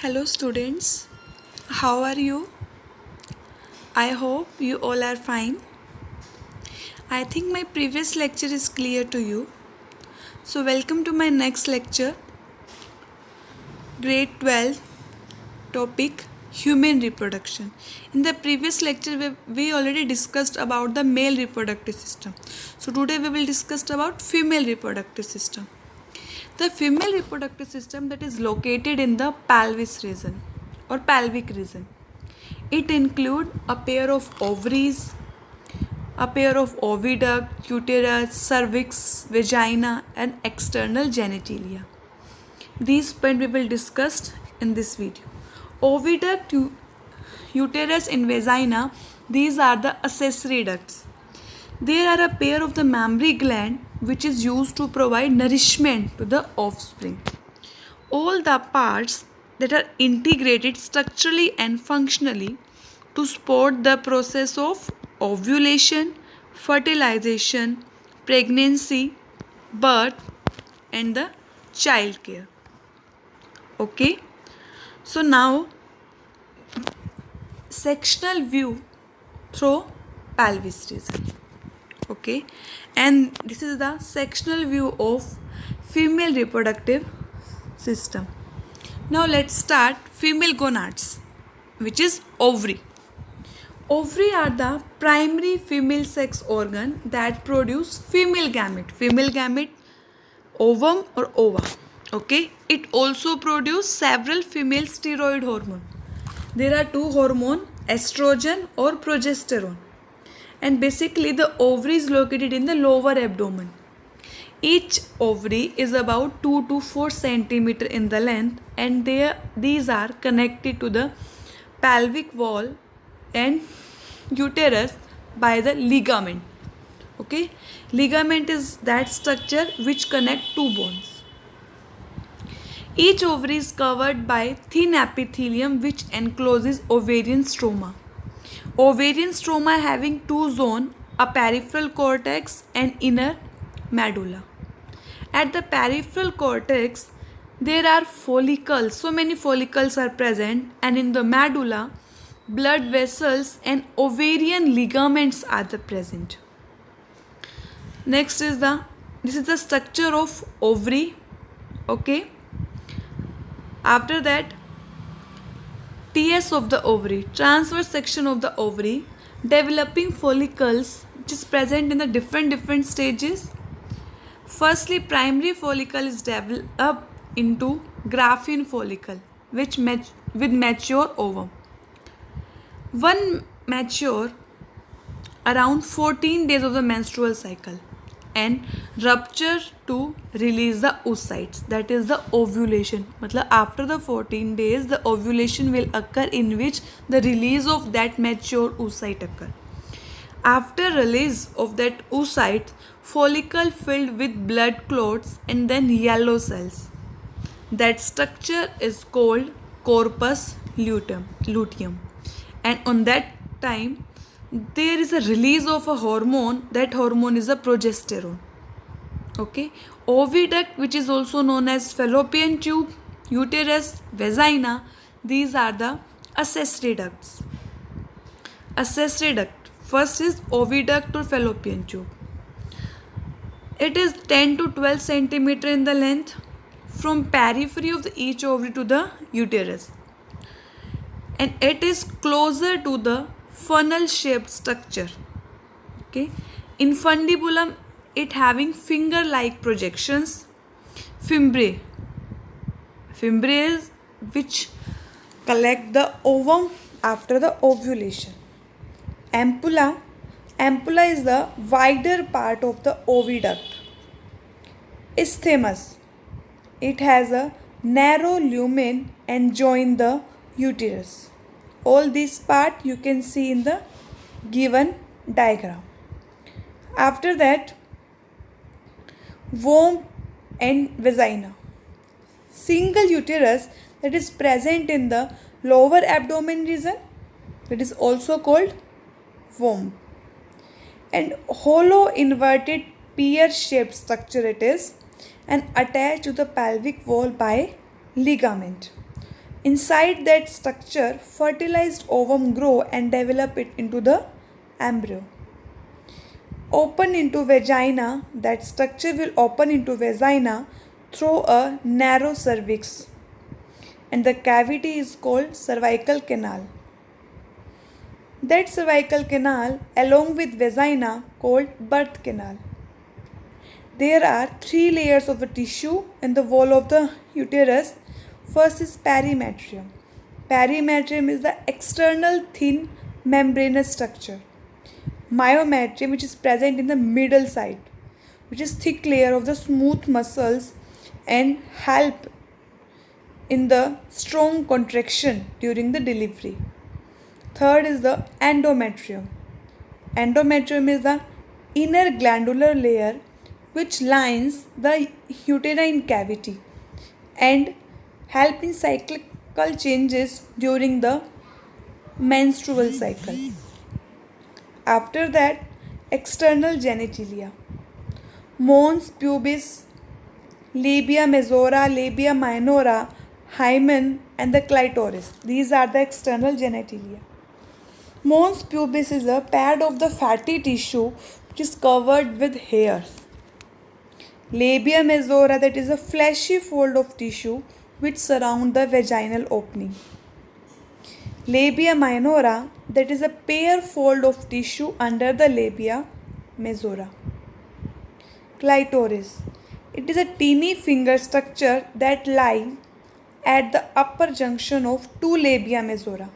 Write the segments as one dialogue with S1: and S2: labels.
S1: Hello students, how are you? I hope you all are fine. I think my previous lecture is clear to you. So welcome to my next lecture, grade 12, topic human reproduction. In the previous lecture we already discussed about the male reproductive system. So today we will discuss about female reproductive system. The female reproductive system that is located in the pelvis region or pelvic region. It includes a pair of ovaries, a pair of oviduct, uterus, cervix, vagina and external genitalia. These points we will discuss in this video. Oviduct, uterus and vagina, these are the accessory ducts. They are a pair of the mammary gland which is used to provide nourishment to the offspring. All the parts that are integrated structurally and functionally to support the process of ovulation, fertilization, pregnancy, birth and the child care. Okay. So now sectional view through pelvis region. Okay, and this is the sectional view of female reproductive system. Now let's start female gonads, which is ovary. Ovary are the primary female sex organ that produce female gamete, ovum or ova. Okay, it also produce several female steroid hormone. There are two hormone, estrogen or progesterone. And basically the ovary is located in the lower abdomen. Each ovary is about 2 to 4 centimeter in the length and these are connected to the pelvic wall and uterus by the ligament. Okay, ligament is that structure which connect two bones. Each ovary is covered by thin epithelium which encloses ovarian stroma. Ovarian stroma having two zones, a peripheral cortex and inner medulla. At the peripheral cortex, there are follicles. So many follicles are present, and in the medulla, blood vessels and ovarian ligaments are present. Next is this is the structure of ovary. Okay. After that, TS of the ovary, transverse section of the ovary, developing follicles which is present in the different stages. Firstly, primary follicle is developed into Graafian follicle with mature ovum. One mature around 14 days of the menstrual cycle and rupture to release the oocytes, that is the ovulation. मतलब after the 14 days the ovulation will occur in which the release of that mature oocyte occur. After release of that oocyte, follicle filled with blood clots and then yellow cells. That structure is called corpus luteum, and on that time there is a release of a hormone. That hormone is a progesterone. Okay, oviduct, which is also known as fallopian tube, uterus, vagina, these are the accessory ducts. Accessory duct, first is oviduct or fallopian tube. It is 10 to 12 centimeter in the length from periphery of each ovary to the uterus, and it is closer to the funnel shaped structure. Okay, infundibulum, it having finger like projections. Fimbriae is which collect the ovum after the ovulation. Ampulla is the wider part of the oviduct. Isthmus, it has a narrow lumen and join the uterus. All this part you can see in the given diagram. After that, womb and vagina. Single uterus that is present in the lower abdomen region, that is also called womb. And hollow inverted pear shaped structure it is, and attached to the pelvic wall by ligament. Inside that structure, fertilized ovum grow and develop it into the embryo. Open into vagina, that structure will open into vagina through a narrow cervix, and the cavity is called cervical canal. That cervical canal along with vagina called birth canal. There are three layers of the tissue in the wall of the uterus. First is perimetrium. Perimetrium is the external thin membranous structure. Myometrium, which is present in the middle side, which is thick layer of the smooth muscles and help in the strong contraction during the delivery. Third is the endometrium. Endometrium is the inner glandular layer which lines the uterine cavity and help in cyclical changes during the menstrual cycle. After that, external genitalia. Mons pubis, labia majora, labia minora, hymen and the clitoris. These are the external genitalia. Mons pubis is a pad of the fatty tissue which is covered with hairs. Labia majora, that is a fleshy fold of tissue which surround the vaginal opening. Labia minora, that is a bare fold of tissue under the labia majora. Clitoris, it is a teeny finger structure that lies at the upper junction of two labia majora.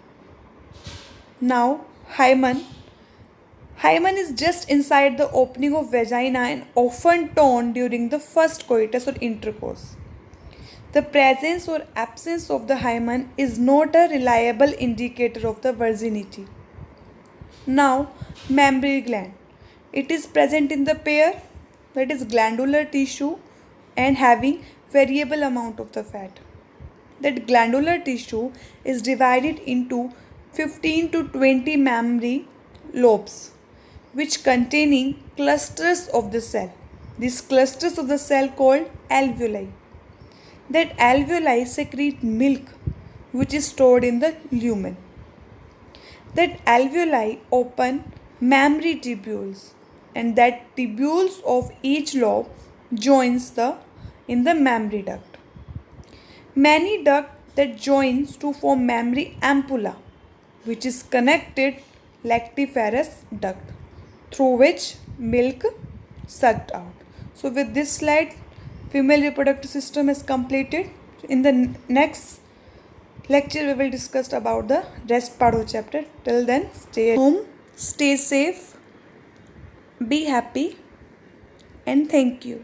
S1: Now, hymen. Hymen is just inside the opening of vagina and often torn during the first coitus or intercourse. The presence or absence of the hymen is not a reliable indicator of the virginity. Now, mammary gland. It is present in the pair, that is glandular tissue, and having variable amount of the fat. That glandular tissue is divided into 15 to 20 mammary lobes, which containing clusters of the cell. These clusters of the cell called alveoli. That alveoli secrete milk which is stored in the lumen. That alveoli open mammary tubules, and that tubules of each lobe joins in the mammary duct. Many duct that joins to form mammary ampulla, which is connected lactiferous duct through which milk sucked out. So with this slide, female reproductive system is completed. In the next lecture, we will discuss about the rest part of chapter. Till then, stay home, stay safe, be happy, and thank you.